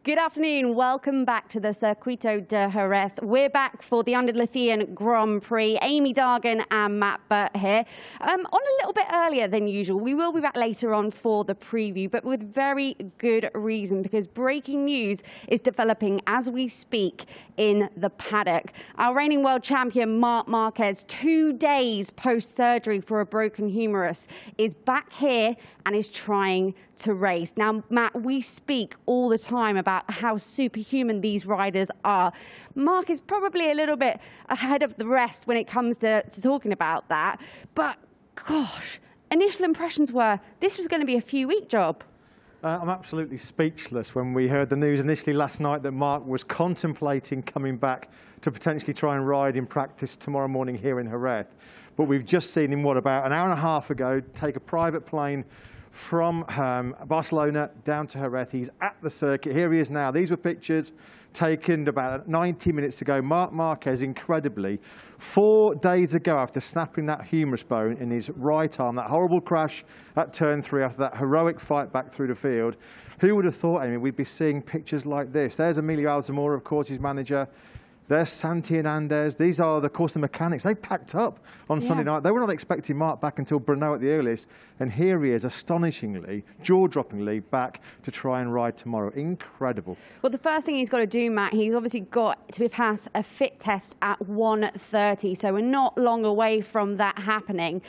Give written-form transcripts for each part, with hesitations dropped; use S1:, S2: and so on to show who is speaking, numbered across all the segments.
S1: Good afternoon. Welcome back to the Circuito de Jerez. We're back for the Andalusian Grand Prix. Amy Dargan and Matt Burt here. On a little bit earlier than usual. We will be back later on for the preview, but with very good reason, because breaking news is developing as we speak in the paddock. Our reigning world champion, Marc Marquez, 2 days post-surgery for a broken humerus, is back here and is trying to race. Now, Matt, we speak all the time about how superhuman these riders are. Marc is probably a little bit ahead of the rest when it comes to talking about that. But, gosh, initial impressions were this was going to be a few-week job.
S2: I'm absolutely speechless when we heard the news initially last night that Marc was contemplating coming back to potentially try and ride in practice tomorrow morning here in Jerez. But we've just seen him, about an hour and a half ago, take a private plane from Barcelona down to Jerez. He's at the circuit. Here he is now. These were pictures taken about 90 minutes ago. Marc Marquez, incredibly, 4 days ago, after snapping that humerus bone in his right arm, that horrible crash at turn 3 after that heroic fight back through the field. Who would have thought, Amy, we'd be seeing pictures like this? There's Emilio Alzamora, of course, his manager. There's Santi Hernandez. These are, of course, the mechanics. They packed up on Sunday night. They were not expecting Marc back until Brno at the earliest. And here he is, astonishingly, jaw-droppingly back to try and ride tomorrow. Incredible.
S1: Well, the first thing he's got to do, Matt, he's obviously got to pass a fit test at 1:30. So we're not long away from that happening.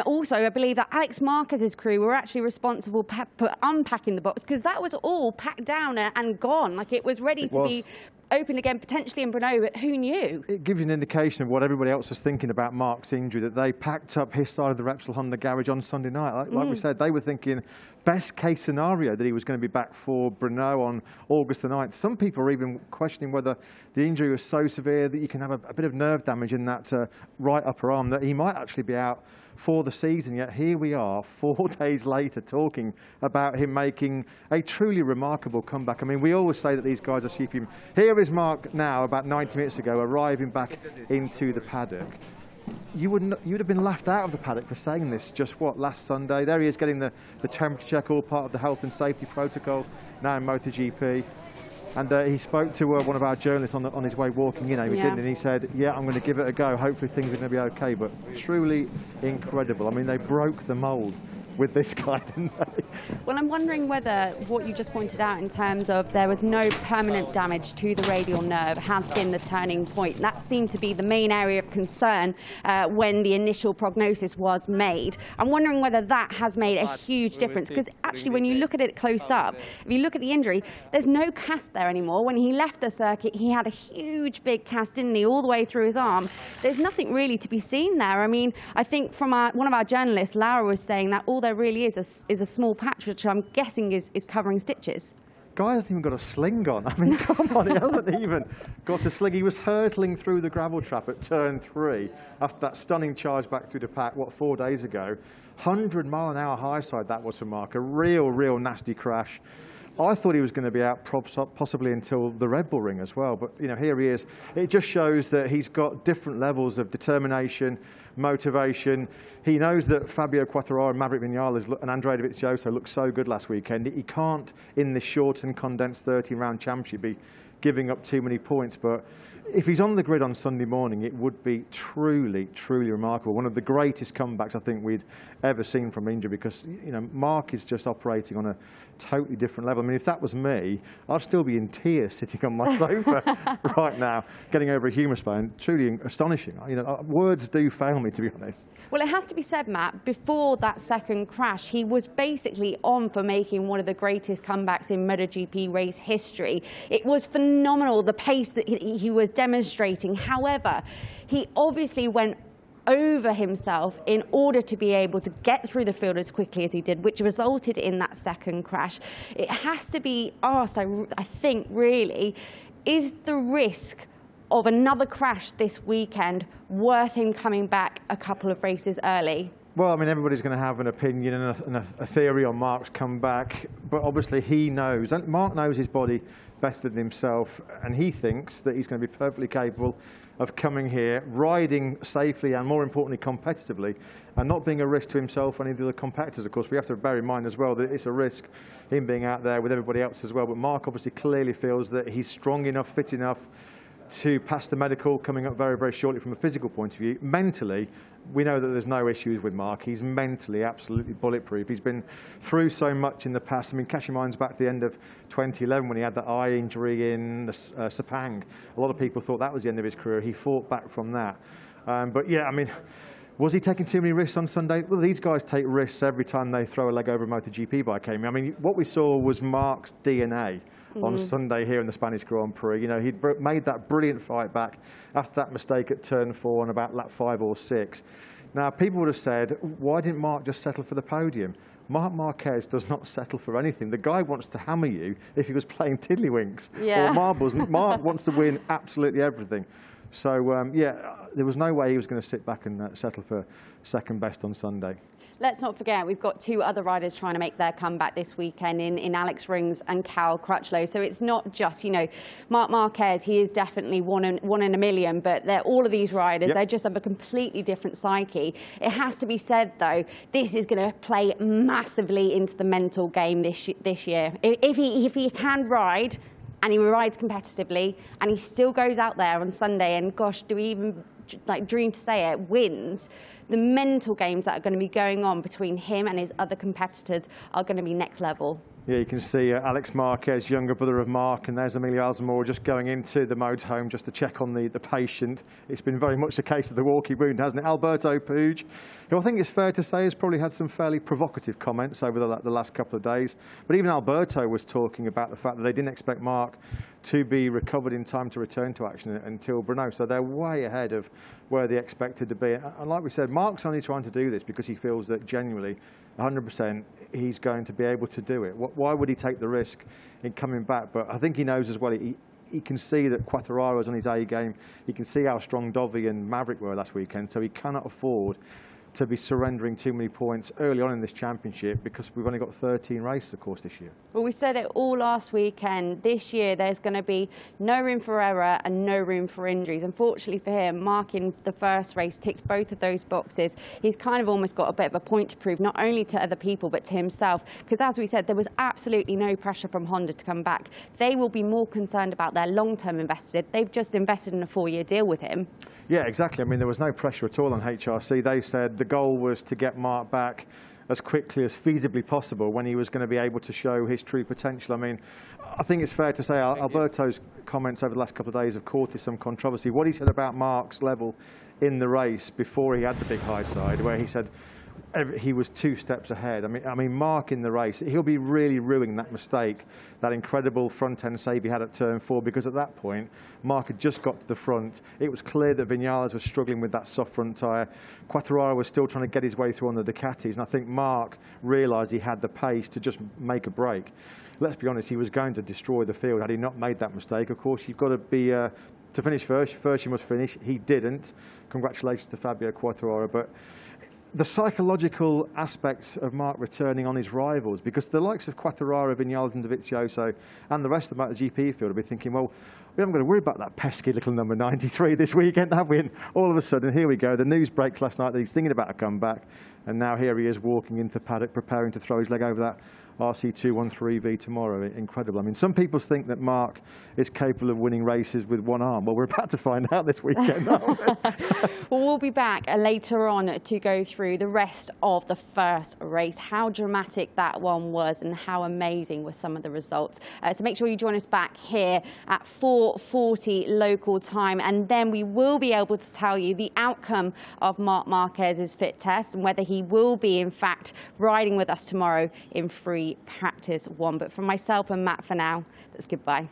S1: Also, I believe that Alex Marquez's crew were actually responsible for unpacking the box, because that was all packed down and gone. Like, it was ready to be open again, potentially in Brno, but who knew? It
S2: gives you an indication of what everybody else was thinking about Marc's injury, that they packed up his side of the Repsol Honda garage on Sunday night. Like we said, they were thinking best case scenario that he was going to be back for Brno on August the 9th. Some people are even questioning whether the injury was so severe that you can have a bit of nerve damage in that right upper arm, that he might actually be out for the season. Yet here we are 4 days later talking about him making a truly remarkable comeback. I mean, we always say that these guys are superhuman. Here is Marc now, about 90 minutes ago, arriving back into the paddock. You'd have been laughed out of the paddock for saying this just, last Sunday. There he is getting the temperature check, all part of the health and safety protocol now in MotoGP. And he spoke to one of our journalists on his way walking in, Amy, didn't he? And he said, yeah, I'm going to give it a go. Hopefully things are going to be okay. But truly incredible. I mean, they broke the mould with this guy, didn't they?
S1: Well, I'm wondering whether what you just pointed out in terms of there was no permanent damage to the radial nerve has been the turning point. That seemed to be the main area of concern when the initial prognosis was made. I'm wondering whether that has made a huge difference, because actually when you look at it close up, if you look at the injury, there's no cast there anymore. When he left the circuit, he had a huge big cast, didn't he, all the way through his arm. There's nothing really to be seen there. I mean, I think from one of our journalists, Laura, was saying that all there really is a small patch, which I'm guessing is covering stitches.
S2: Guy hasn't even got a sling on. I mean, come on, he hasn't even got a sling. He was hurtling through the gravel trap at turn 3 after that stunning charge back through the pack, 4 days ago. 100-mile-an-hour high side that was for Marc. A real nasty crash. I thought he was going to be out possibly until the Red Bull Ring as well. But, you know, here he is. It just shows that he's got different levels of determination, motivation. He knows that Fabio Quartararo and Maverick Vinales and Andrea Dovizioso looked so good last weekend. He can't, in this short and condensed 13-round championship, be giving up too many points. But if he's on the grid on Sunday morning, it would be truly remarkable. One of the greatest comebacks I think we'd ever seen from injury, because, you know, Marc is just operating on a totally different level. I mean, if that was me, I'd still be in tears sitting on my sofa right now, getting over a humerus bone. Truly astonishing. You know, words do fail me, to be honest.
S1: Well, it has to be said, Matt, before that second crash, he was basically on for making one of the greatest comebacks in MotoGP race history. It was phenomenal, the pace that he was demonstrating. However, he obviously went over himself in order to be able to get through the field as quickly as he did, which resulted in that second crash. It has to be asked, I think, really, is the risk of another crash this weekend worth him coming back a couple of races early?
S2: Well, I mean, everybody's going to have an opinion and a theory on Marc's comeback, but obviously he knows, and Marc knows his body better than himself, and he thinks that he's going to be perfectly capable of coming here, riding safely and, more importantly, competitively, and not being a risk to himself or any of the other competitors. Of course, we have to bear in mind as well that it's a risk, him being out there with everybody else as well, but Marc obviously clearly feels that he's strong enough, fit enough to pass the medical coming up very, very shortly from a physical point of view. Mentally, we know that there's no issues with Marc. He's mentally absolutely bulletproof. He's been through so much in the past. I mean, catch your minds back to the end of 2011 when he had that eye injury in Sepang. A lot of people thought that was the end of his career. He fought back from that. But yeah, I mean, was he taking too many risks on Sunday? Well, these guys take risks every time they throw a leg over a MotoGP bike. I mean, what we saw was Marc's DNA on Sunday here in the Spanish Grand Prix. You know, he'd made that brilliant fight back after that mistake at turn 4 on about lap 5 or 6. Now, people would have said, why didn't Marc just settle for the podium? Marc Marquez does not settle for anything. The guy wants to hammer you if he was playing tiddlywinks or marbles. Marc wants to win absolutely everything. So, yeah, there was no way he was going to sit back and settle for second best on Sunday.
S1: Let's not forget, we've got 2 other riders trying to make their comeback this weekend in Rins and Cal Crutchlow. So it's not just, you know, Marc Marquez, he is definitely one in a million, but all of these riders, they're just of a completely different psyche. It has to be said, though, this is going to play massively into the mental game this year. If he can ride, and he rides competitively, and he still goes out there on Sunday, and gosh, do we even dream to say it, wins, the mental games that are going to be going on between him and his other competitors are going to be next level.
S2: Yeah, you can see Alex Marquez, younger brother of Marc, and there's Emilio Alzamora just going into the motorhome just to check on the patient. It's been very much the case of the walkie wound, hasn't it? Alberto Puig, who I think it's fair to say has probably had some fairly provocative comments over the last couple of days. But even Alberto was talking about the fact that they didn't expect Marc to be recovered in time to return to action until Brno. So they're way ahead of where they expected to be. And like we said, Marc's only trying to do this because he feels that genuinely, 100%, he's going to be able to do it. Why would he take the risk in coming back? But I think he knows as well, he can see that Quartararo's on his A game. He can see how strong Dovi and Maverick were last weekend, so he cannot afford to be surrendering too many points early on in this championship because we've only got 13 races, of course, this year.
S1: Well, we said it all last weekend. This year, there's going to be no room for error and no room for injuries. Unfortunately for him, Marc in the first race ticked both of those boxes. He's kind of almost got a bit of a point to prove, not only to other people, but to himself. Because as we said, there was absolutely no pressure from Honda to come back. They will be more concerned about their long-term investment. They've just invested in a 4-year deal with him.
S2: Yeah, exactly. I mean, there was no pressure at all on HRC. They said the goal was to get Marc back as quickly as feasibly possible when he was going to be able to show his true potential. I mean, I think it's fair to say Alberto's comments over the last couple of days have caused some controversy. What he said about Marc's level in the race before he had the big high side, where he said he was 2 steps ahead. I mean, Marc in the race, he'll be really ruining that mistake, that incredible front-end save he had at turn 4, because at that point, Marc had just got to the front. It was clear that Viñales was struggling with that soft front tyre. Quartararo was still trying to get his way through on the Ducatis, and I think Marc realised he had the pace to just make a break. Let's be honest, he was going to destroy the field had he not made that mistake. Of course, you've got to be to finish first you must finish. He didn't. Congratulations to Fabio Quartararo, but the psychological aspects of Marc returning on his rivals, because the likes of Quartararo, Viñales and Dovizioso and the rest of the MotoGP field will be thinking, well, we haven't got to worry about that pesky little number 93 this weekend, have we? And all of a sudden, here we go. The news breaks last night that he's thinking about a comeback, and now here he is walking into the paddock, preparing to throw his leg over that RC213V tomorrow. Incredible. I mean, some people think that Marc is capable of winning races with one arm. Well, we're about to find out this weekend, aren't we?
S1: Well, we'll be back later on to go through the rest of the first race, how dramatic that one was and how amazing were some of the results. So make sure you join us back here at 4:40 local time, and then we will be able to tell you the outcome of Marc Marquez's fit test and whether he will be, in fact, riding with us tomorrow in free practice 1. But from myself and Matt for now, that's goodbye.